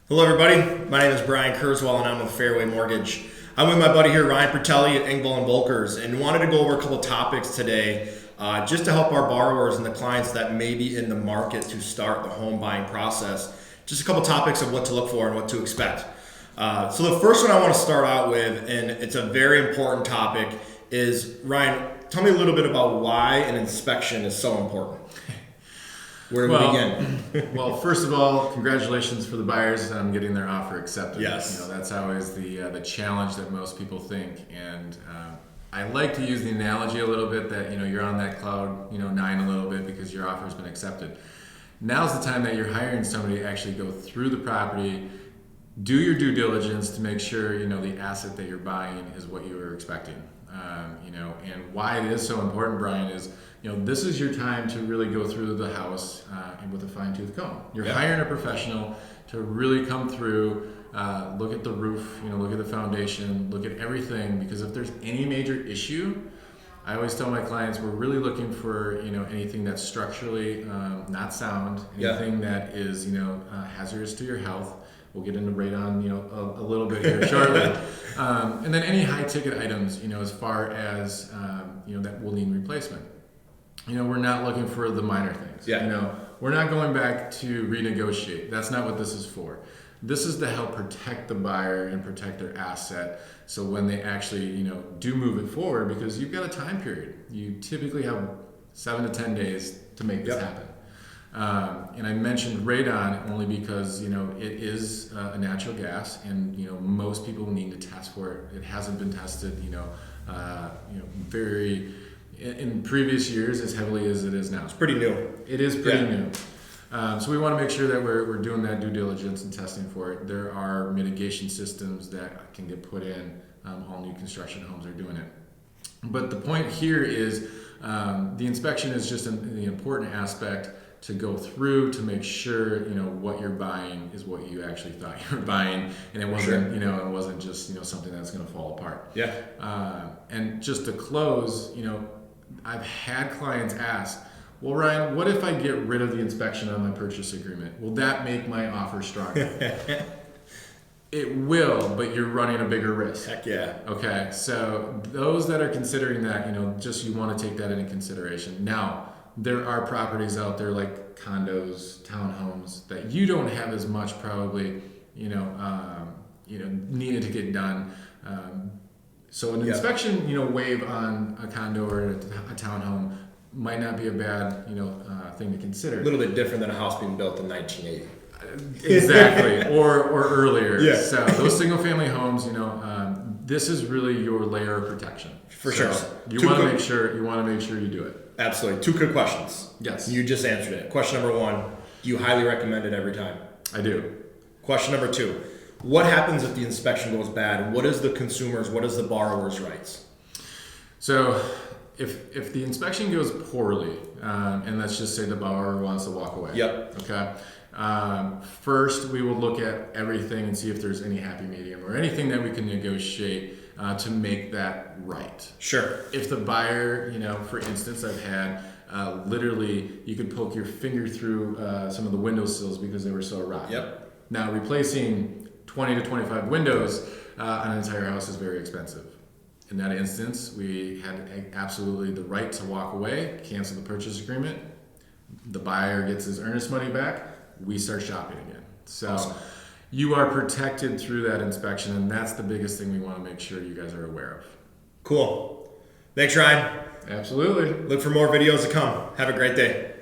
Hello everybody, my name is Brian Kurzweil and I'm with Fairway Mortgage. I'm with my buddy here, Ryan Pertelli at Engvall and Volkers, and wanted to go over a couple topics today just to help our borrowers and the clients that may be in the market to start the home buying process. Just a couple topics of what to look for and what to expect. So the first one I want to start out with, and it's a very important topic, is Ryan, tell me a little bit about why an inspection is so important. Where do we begin? Well, first of all, congratulations for the buyers on getting their offer accepted. Yes. That's always the challenge that most people think, and I like to use the analogy a little bit that you're on that cloud 9 a little bit because your offer has been accepted. Now's the time that you're hiring somebody to actually go through the property, do your due diligence to make sure the asset that you're buying is what you were expecting. And why it is so important, Brian, is this is your time to really go through the house with a fine-tooth comb. You're hiring a professional to really come through, look at the roof, look at the foundation, look at everything, because if there's any major issue, I always tell my clients we're really looking for anything that's structurally not sound, anything that is hazardous to your health. We'll get into radon a little bit here shortly, and then any high ticket items as far as that will need replacement. We're not looking for the minor things. We're not going back to renegotiate. That's not what this is for. This is to help protect the buyer and protect their asset. So when they actually, do move it forward, because you've got a time period. You typically have 7 to 10 days to make this happen. And I mentioned radon only because, it is a natural gas, and, most people need to test for it. It hasn't been tested, very in previous years as heavily as it is now. It's pretty new. It is pretty new. So we want to make sure that we're doing that due diligence and testing for it. There are mitigation systems that can get put in. All new construction homes are doing it. But the point here is the inspection is just the important aspect to go through to make sure what you're buying is what you actually thought you were buying, and it wasn't it wasn't just something that's going to fall apart. And just to close, I've had clients ask, well, Ryan, what if I get rid of the inspection on my purchase agreement? Will that make my offer stronger? It will, but you're running a bigger risk. Heck yeah. Okay, so those that are considering that, just you want to take that into consideration. Now, there are properties out there like condos, townhomes that you don't have as much probably, needed to get done. So an inspection, waive on a condo or a townhome might not be a bad, thing to consider. A little bit different than a house being built in 1980. Exactly, or earlier. So those single family homes, this is really your layer of protection. For sure. You want to make sure you do it. Absolutely. 2 quick questions. Yes. You just answered it. Question number 1, do you highly recommend it every time? I do. Question number 2, what happens if the inspection goes bad? What is the consumer's, what is the borrower's rights? So if the inspection goes poorly, and let's just say the borrower wants to walk away. Okay. First, we will look at everything and see if there's any happy medium or anything that we can negotiate to make that right. Sure. If the buyer, for instance, I've had literally you could poke your finger through some of the windowsills because they were so rotten. Now, replacing 20 to 25 windows on an entire house is very expensive. In that instance, we had absolutely the right to walk away, cancel the purchase agreement. The buyer gets his earnest money back. We start shopping again. So awesome. You are protected through that inspection, and that's the biggest thing we want to make sure you guys are aware of. Cool. Thanks, Ryan. Absolutely. Look for more videos to come. Have a great day.